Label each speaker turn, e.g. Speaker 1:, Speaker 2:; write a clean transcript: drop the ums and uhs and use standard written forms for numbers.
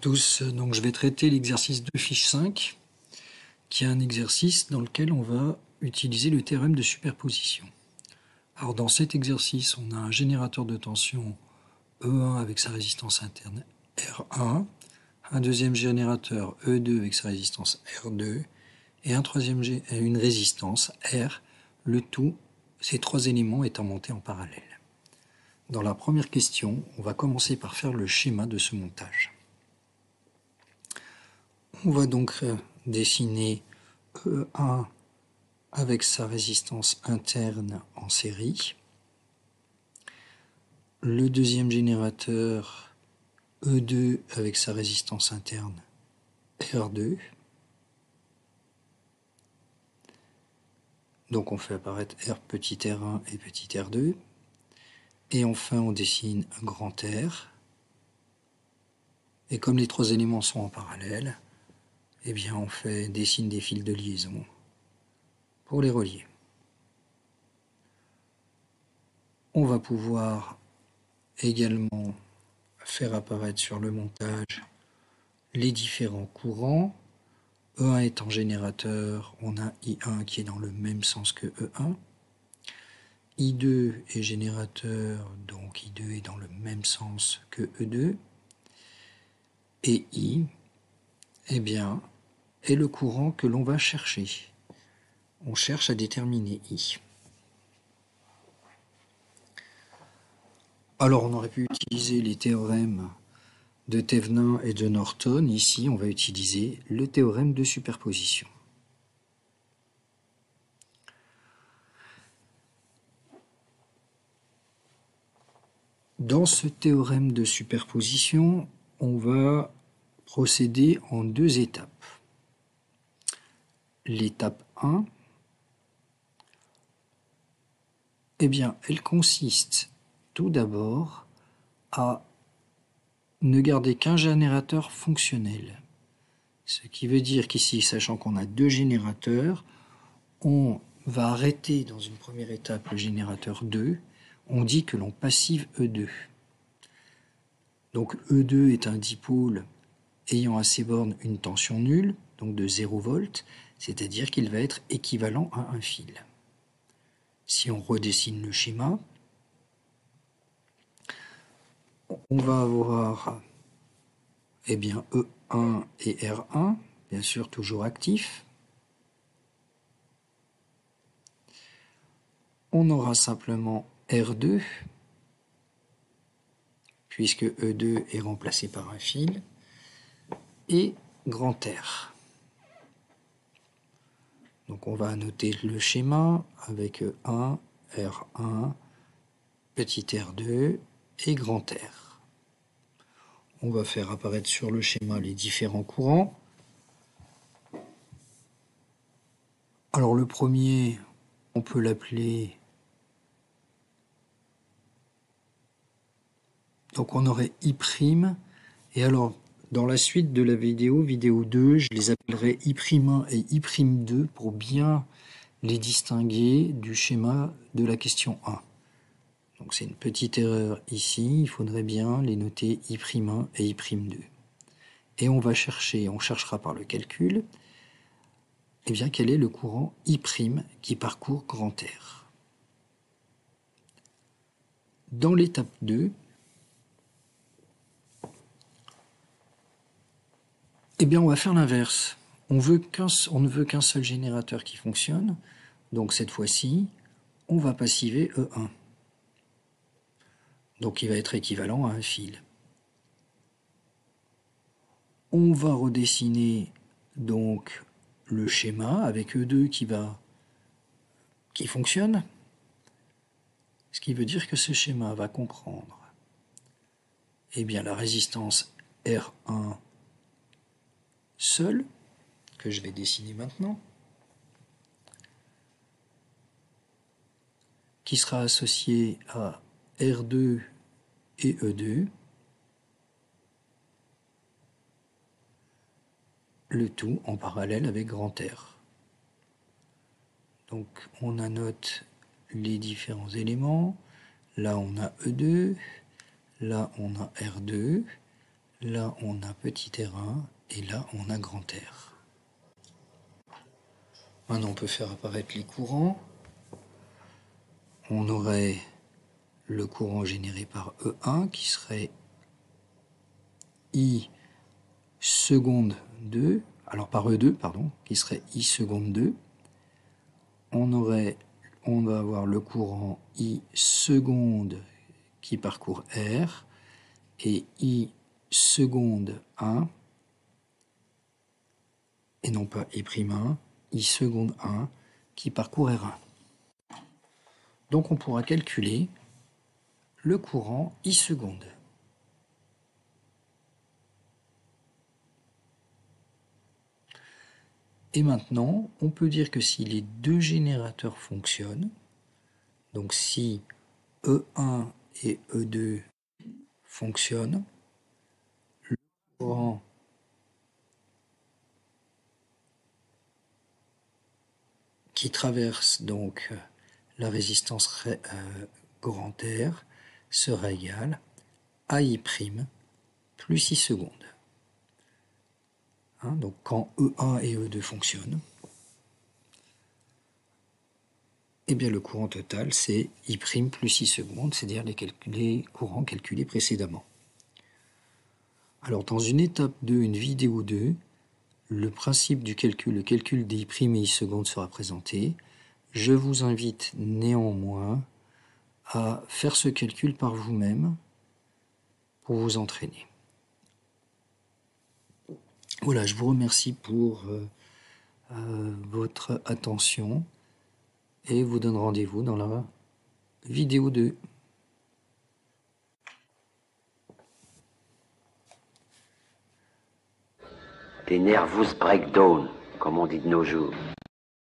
Speaker 1: tous, donc je vais traiter l'exercice de fiche 5, qui est un exercice dans lequel on va utiliser le théorème de superposition. Alors dans cet exercice, on a un générateur de tension E1 avec sa résistance interne R1, un deuxième générateur E2 avec sa résistance R2, et une résistance R, le tout, ces trois éléments étant montés en parallèle. Dans la première question, on va commencer par faire le schéma de ce montage. On va donc dessiner E1 avec sa résistance interne en série. Le deuxième générateur E2 avec sa résistance interne R2. Donc on fait apparaître R petit r1 et petit r2. Et enfin on dessine un grand R. Et comme les trois éléments sont en parallèle, eh bien on dessine des fils de liaison pour les relier. On va pouvoir également faire apparaître sur le montage les différents courants. E1 étant générateur, on a I1 qui est dans le même sens que E1. I2 est générateur, donc I2 est dans le même sens que E2. Et I, eh bien, est le courant que l'on va chercher. On cherche à déterminer I. Alors on aurait pu utiliser les théorèmes de Thevenin et de Norton. Ici, on va utiliser le théorème de superposition. Dans ce théorème de superposition, on va procéder en deux étapes. L'étape 1, eh bien, elle consiste tout d'abord à ne garder qu'un générateur fonctionnel. Ce qui veut dire qu'ici, sachant qu'on a deux générateurs, on va arrêter dans une première étape le générateur 2. On dit que l'on passive E2. Donc E2 est un dipôle ayant à ses bornes une tension nulle, donc de 0 volts, c'est-à-dire qu'il va être équivalent à un fil. Si on redessine le schéma, on va avoir eh bien, E1 et R1, bien sûr toujours actifs. On aura simplement R2, puisque E2 est remplacé par un fil, et grand R. Donc on va annoter le schéma avec E1, R1, petit r2 et grand R. On va faire apparaître sur le schéma les différents courants. Alors le premier, on peut l'appeler... Donc on aurait I', et alors dans la suite de la vidéo 2, je les appellerai I'1 et I'2 pour bien les distinguer du schéma de la question 1. Donc c'est une petite erreur ici, il faudrait bien les noter I'1 et I'2. Et on cherchera par le calcul, eh bien, quel est le courant I' qui parcourt grand R. Dans l'étape 2, eh bien, on va faire l'inverse. On ne veut qu'un seul générateur qui fonctionne, donc cette fois-ci, on va passiver E1. Donc il va être équivalent à un fil. On va redessiner donc le schéma avec E2 qui fonctionne, ce qui veut dire que ce schéma va comprendre eh bien, la résistance R1 seule, que je vais dessiner maintenant, qui sera associée à R2 et E2, le tout en parallèle avec grand R. Donc on annote les différents éléments. Là on a E2, là on a R2, Là, on a petit R1 et là, on a grand R. Maintenant, on peut faire apparaître les courants. On aurait le courant généré par E1 qui serait I seconde 2, alors par E2, pardon, qui serait I seconde 2. On va avoir le courant I seconde qui parcourt R et I seconde 1, et non pas I'1, I seconde 1 qui parcourt R1. Donc on pourra calculer le courant I seconde. Et maintenant, on peut dire que si les deux générateurs fonctionnent, donc si E1 et E2 fonctionnent, le courant qui traverse donc la résistance grand R sera égal à I' plus I seconde. Donc quand E1 et E2 fonctionnent, eh bien le courant total c'est I' plus I seconde, c'est-à-dire les courants calculés précédemment. Alors dans une étape 2, une vidéo 2, le principe du calcul, le calcul d'I' et I seconde sera présenté. Je vous invite néanmoins à faire ce calcul par vous-même pour vous entraîner. Voilà, je vous remercie pour votre attention et vous donne rendez-vous dans la vidéo 2.
Speaker 2: Des nervous breakdown, comme on dit de nos jours.